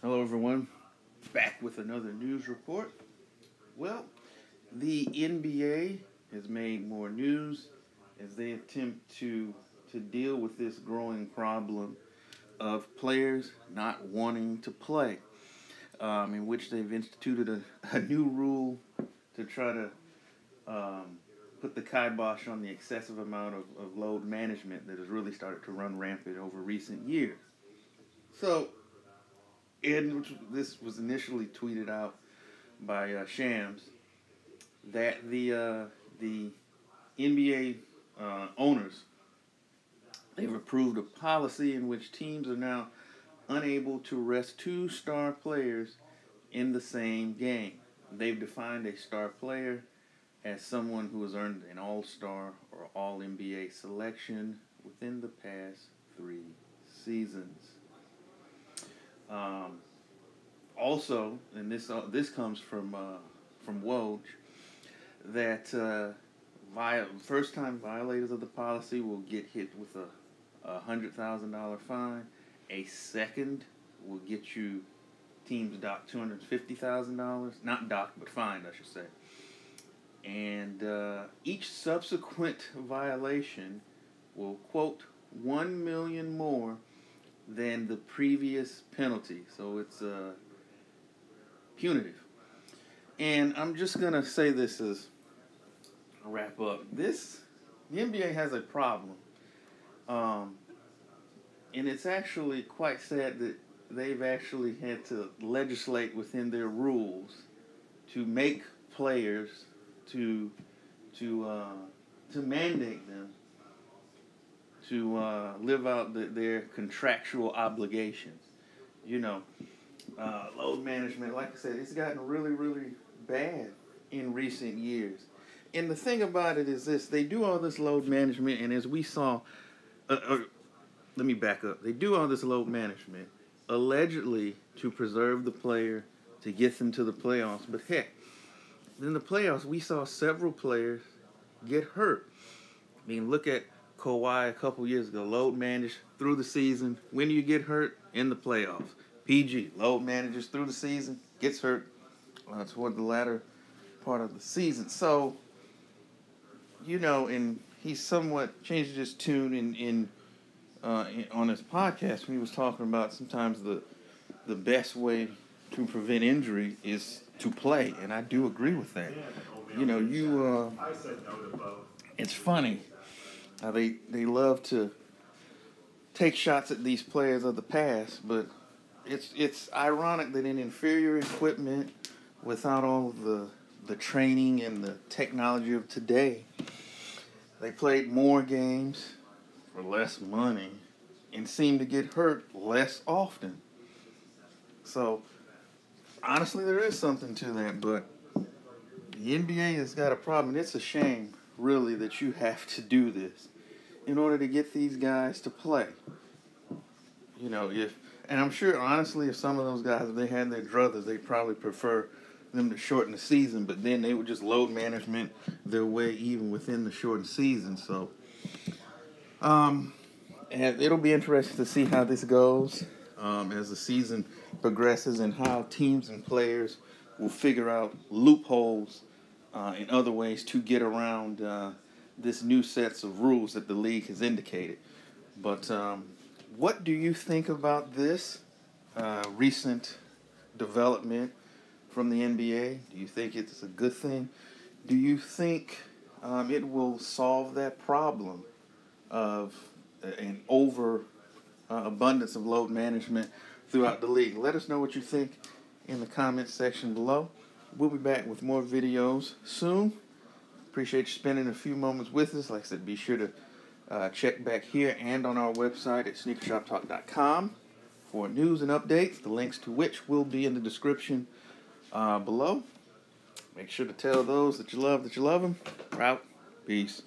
Hello, everyone. Back with another news report. Well, the NBA has made more news as they attempt to deal with this growing problem of players not wanting to play, in which they've instituted a new rule to try to put the kibosh on the excessive amount of load management that has really started to run rampant over recent years. So, this was initially tweeted out by Shams that the NBA owners, they've approved a policy in which teams are now unable to rest two star players in the same game. They've defined a star player as someone who has earned an All-Star or All-NBA selection within the past 3 seasons. Also, and this comes from Woj, that first-time violators of the policy will get hit with a $100,000 fine. A second will get you teams docked $250,000, not docked but fined, I should say. And each subsequent violation will quote $1 million more than the previous penalty. So it's punitive. And I'm just going to say this as a wrap up. The NBA has a problem. And it's actually quite sad that they've actually had to legislate within their rules to make players to mandate them to live out their contractual obligations. Load management, like I said, it's gotten really, really bad in recent years. And the thing about it is this: they do all this load management, and as we saw, let me back up. They do all this load management allegedly to preserve the player, to get them to the playoffs. But heck, in the playoffs, we saw several players get hurt. I mean, look at Kawhi a couple years ago. Load managed through the season. When do you get hurt? In the playoffs. PG, load manages through the season, gets hurt toward the latter part of the season. So, and he somewhat changed his tune on his podcast when he was talking about sometimes the best way to prevent injury is to play, and I do agree with that. I said no to both. It's funny how they love to take shots at these players of the past, but it's ironic that in inferior equipment, without all of the training and the technology of today, they played more games for less money and seem to get hurt less often. So, honestly, there is something to that, but the NBA has got a problem. It's a shame, really, that you have to do this in order to get these guys to play. And I'm sure, honestly, if some of those guys, if they had their druthers, they'd probably prefer them to shorten the season, but then they would just load management their way even within the shortened season. So, and it'll be interesting to see how this goes as the season progresses and how teams and players will figure out loopholes in other ways to get around this new sets of rules that the league has indicated. But what do you think about this recent development from the NBA? Do you think it's a good thing? Do you think it will solve that problem of an abundance of load management throughout the league? Let us know what you think in the comments section below. We'll be back with more videos soon. Appreciate you spending a few moments with us. Like I said, be sure to check back here and on our website at sneakershoptalk.com for news and updates, the links to which will be in the description below. Make sure to tell those that you love them. We're out. Peace.